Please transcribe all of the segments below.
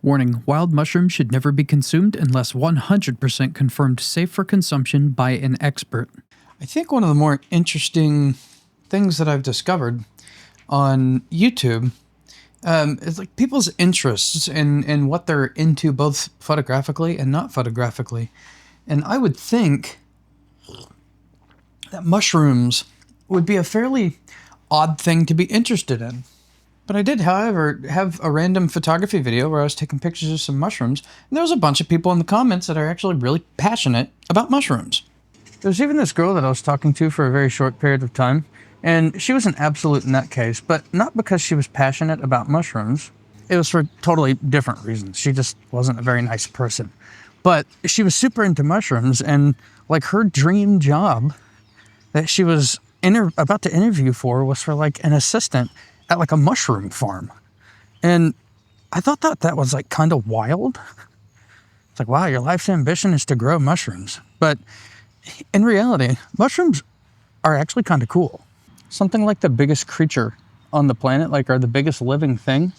Warning, wild mushrooms should never be consumed unless 100% confirmed safe for consumption by an expert. I think one of the more interesting things that I've discovered on YouTube is like people's interests in what they're into, both photographically and not photographically. And I would think that mushrooms would be a fairly odd thing to be interested in. But I did, however, have a random photography video where I was taking pictures of some mushrooms, and there was a bunch of people in the comments that are actually really passionate about mushrooms. There's even this girl that I was talking to for a very short period of time, and she was an absolute nutcase, but not because she was passionate about mushrooms. It was for totally different reasons. She just wasn't a very nice person. But she was super into mushrooms, and like her dream job that she was about to interview for was for like an assistant at like a mushroom farm. And I thought that was like kind of wild. It's like, wow, your life's ambition is to grow mushrooms. But in reality, mushrooms are actually kind of cool. Something like the biggest creature on the planet, like, or the biggest living thing,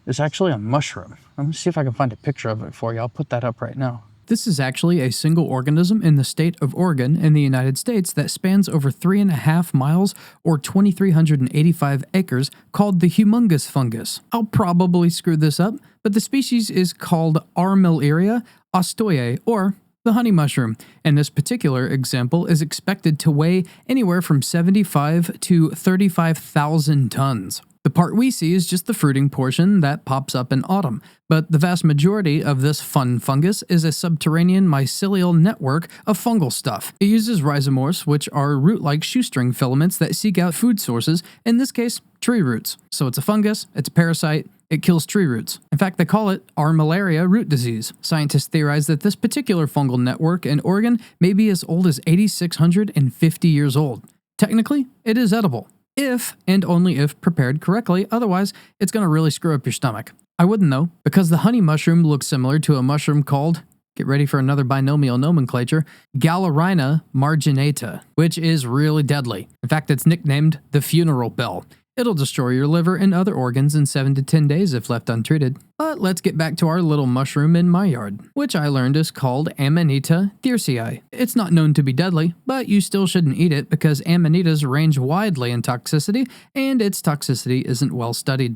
is actually a mushroom. Let me see if I can find a picture of it for you. I'll put that up right now. This is actually a single organism in the state of Oregon in the United States that spans over 3.5 miles or 2,385 acres called the humongous fungus. I'll probably screw this up, but the species is called 𝑭𝑻𝑪 𝑳𝒆𝒂𝒊𝒎𝒄𝒍 or the honey mushroom, and this particular example is expected to weigh anywhere from 75 to 35,000 tons. The part we see is just the fruiting portion that pops up in autumn, but the vast majority of this fun fungus is a subterranean mycelial network of fungal stuff. It uses rhizomorphs, which are root-like shoestring filaments that seek out food sources, in this case, tree roots. So it's a fungus, it's a parasite, it kills tree roots. In fact, they call it armillaria root disease. Scientists theorize that this particular fungal network in Oregon may be as old as 8,650 years old. Technically, it is edible. If, and only if, prepared correctly, otherwise, it's going to really screw up your stomach. I wouldn't though, because the honey mushroom looks similar to a mushroom called, get ready for another binomial nomenclature, Galerina marginata, which is really deadly. In fact, it's nicknamed the funeral bell. It'll destroy your liver and other organs in 7 to 10 days if left untreated. But let's get back to our little mushroom in my yard, which I learned is called Amanita thiercii. It's not known to be deadly, but you still shouldn't eat it because amanitas range widely in toxicity, and its toxicity isn't well studied.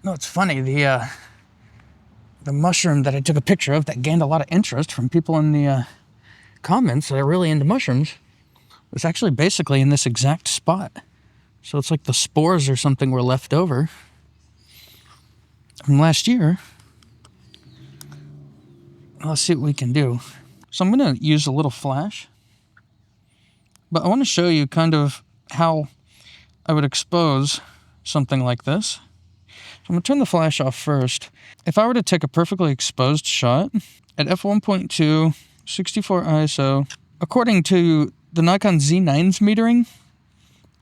No, it's funny, the mushroom that I took a picture of that gained a lot of interest from people in the comments that are really into mushrooms was actually basically in this exact spot. So it's like the spores or something were left over from last year. Let's see what we can do. So I'm going to use a little flash, but I want to show you kind of how I would expose something like this. So I'm going to turn the flash off first. If I were to take a perfectly exposed shot at f1.2, 64 ISO, according to the Nikon Z9's metering,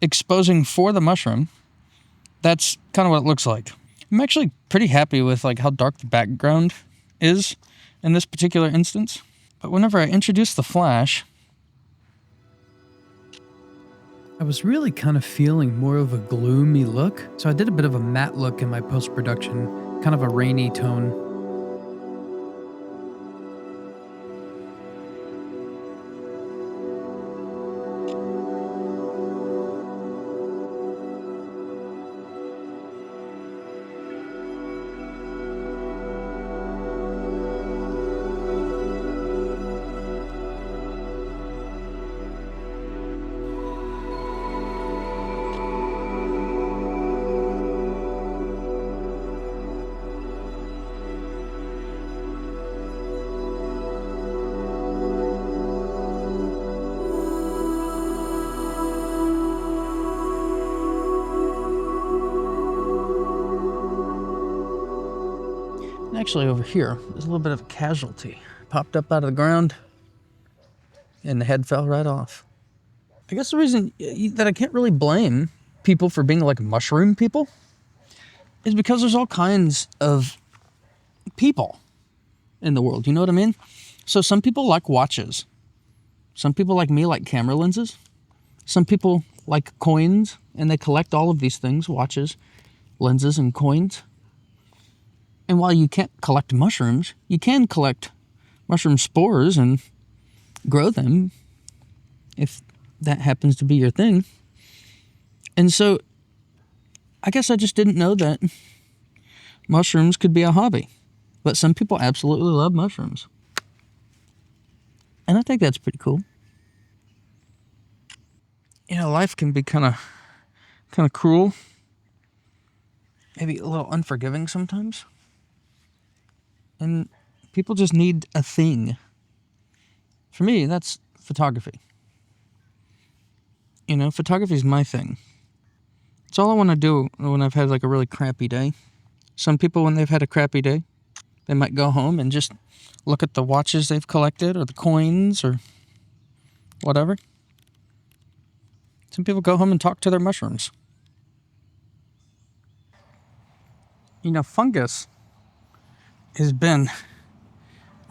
exposing for the mushroom, that's kind of what it looks like. I'm actually pretty happy with like how dark the background is in this particular instance. But whenever I introduce the flash, I was really kind of feeling more of a gloomy look, so I did a bit of a matte look in my post-production, kind of a rainy tone. Actually, over here, there's a little bit of a casualty. Popped up out of the ground, and the head fell right off. I guess the reason that I can't really blame people for being like mushroom people is because there's all kinds of people in the world, you know what I mean? So some people like watches. Some people like me like camera lenses. Some people like coins, and they collect all of these things, watches, lenses, and coins. And while you can't collect mushrooms, you can collect mushroom spores and grow them if that happens to be your thing. And so I guess I just didn't know that mushrooms could be a hobby. But some people absolutely love mushrooms. And I think that's pretty cool. You know, life can be kind of cruel. Maybe a little unforgiving sometimes. And people just need a thing. For me, that's photography. You know, photography is my thing. It's all I want to do when I've had like a really crappy day. Some people, when they've had a crappy day, they might go home and just look at the watches they've collected or the coins or whatever. Some people go home and talk to their mushrooms. You know, fungus has been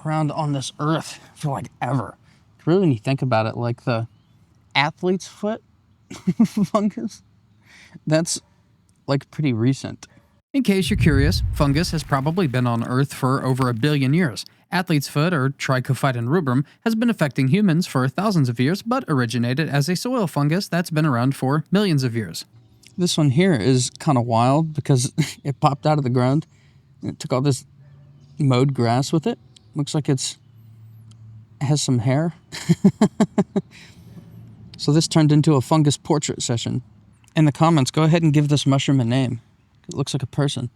around on this earth for like ever. Really, when you think about it, like the athlete's foot fungus, that's like pretty recent. In case you're curious, fungus has probably been on Earth for over 1 billion years. Athlete's foot, or Trichophyton rubrum, has been affecting humans for thousands of years, but originated as a soil fungus that's been around for millions of years. This one here is kind of wild because it popped out of the ground and it took all this mowed grass with it. Looks like it has some hair. So this turned into a fungus portrait session. In the comments, go ahead and give this mushroom a name. It looks like a person.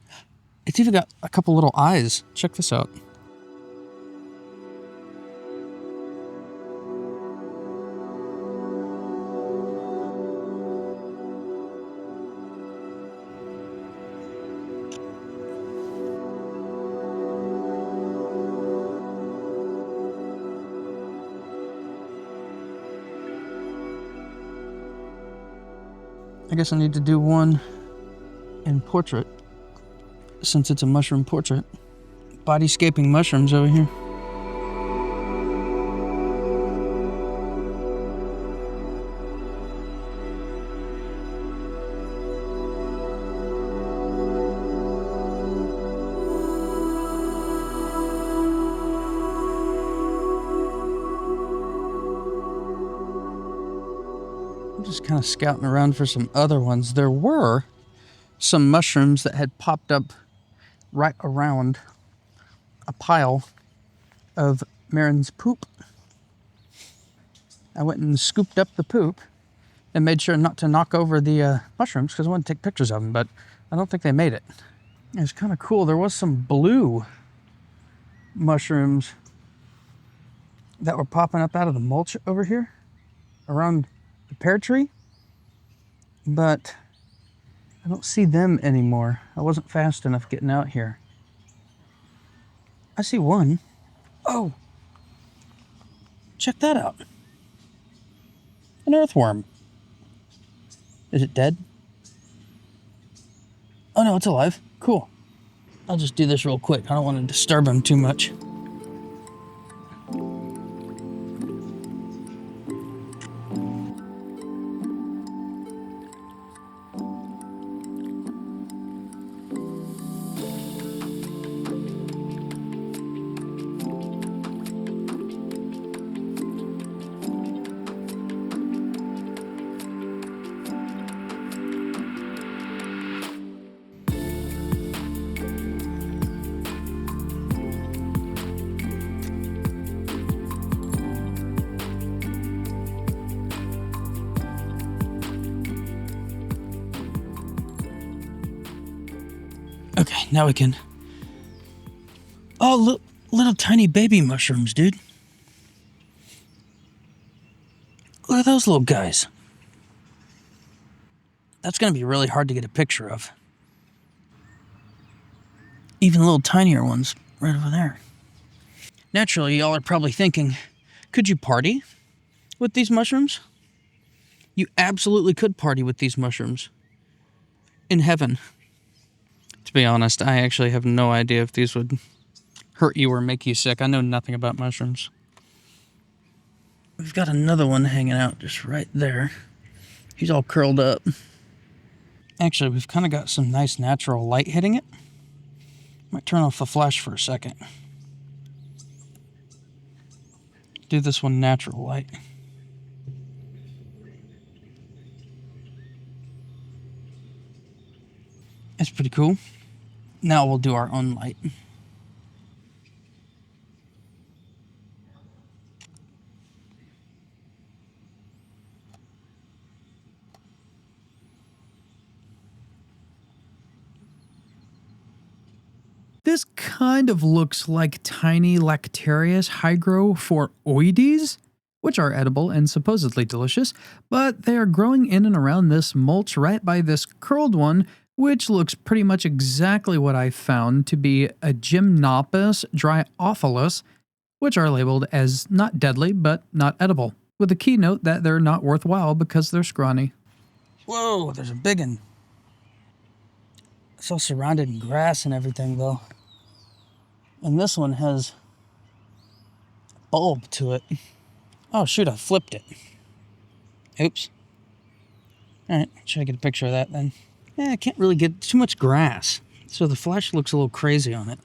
It's even got a couple little eyes. Check this out. I guess I need to do one in portrait, since it's a mushroom portrait. Bodyscaping mushrooms over here. I'm just kind of scouting around for some other ones. There were some mushrooms that had popped up right around a pile of Marin's poop. I went and scooped up the poop and made sure not to knock over the mushrooms because I wanted to take pictures of them, but I don't think they made it. It was kind of cool. There was some blue mushrooms that were popping up out of the mulch over here around the pear tree, but I don't see them anymore. I wasn't fast enough getting out here. I see one. Oh, check that out. An earthworm. Is it dead? Oh no, it's alive. Cool. I'll just do this real quick. I don't want to disturb him too much. Okay, now we can... Oh, little tiny baby mushrooms, dude. Look at those little guys. That's going to be really hard to get a picture of. Even little tinier ones right over there. Naturally, y'all are probably thinking, could you party with these mushrooms? You absolutely could party with these mushrooms. In heaven. To be honest, I actually have no idea if these would hurt you or make you sick. I know nothing about mushrooms. We've got another one hanging out just right there. He's all curled up. Actually, we've kind of got some nice natural light hitting it. Might turn off the flash for a second. Do this one natural light. It's pretty cool. Now we'll do our own light. This kind of looks like tiny Lactarius hygrophoroides, which are edible and supposedly delicious, but they are growing in and around this mulch right by this curled one, which looks pretty much exactly what I found to be a Gymnopus dryophyllus, which are labeled as not deadly but not edible, with a keynote that they're not worthwhile because they're scrawny. Whoa, there's a big one. It's all surrounded in grass and everything though. And this one has a bulb to it. Oh shoot, I flipped it. Oops. Alright, try to get a picture of that then. Yeah, I can't really get too much grass, so the flash looks a little crazy on it.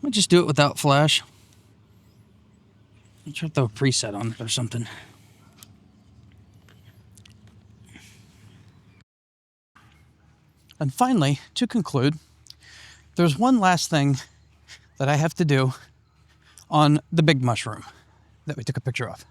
I'll just do it without flash. I'll try to throw a preset on it or something. And finally, to conclude, there's one last thing that I have to do on the big mushroom that we took a picture of.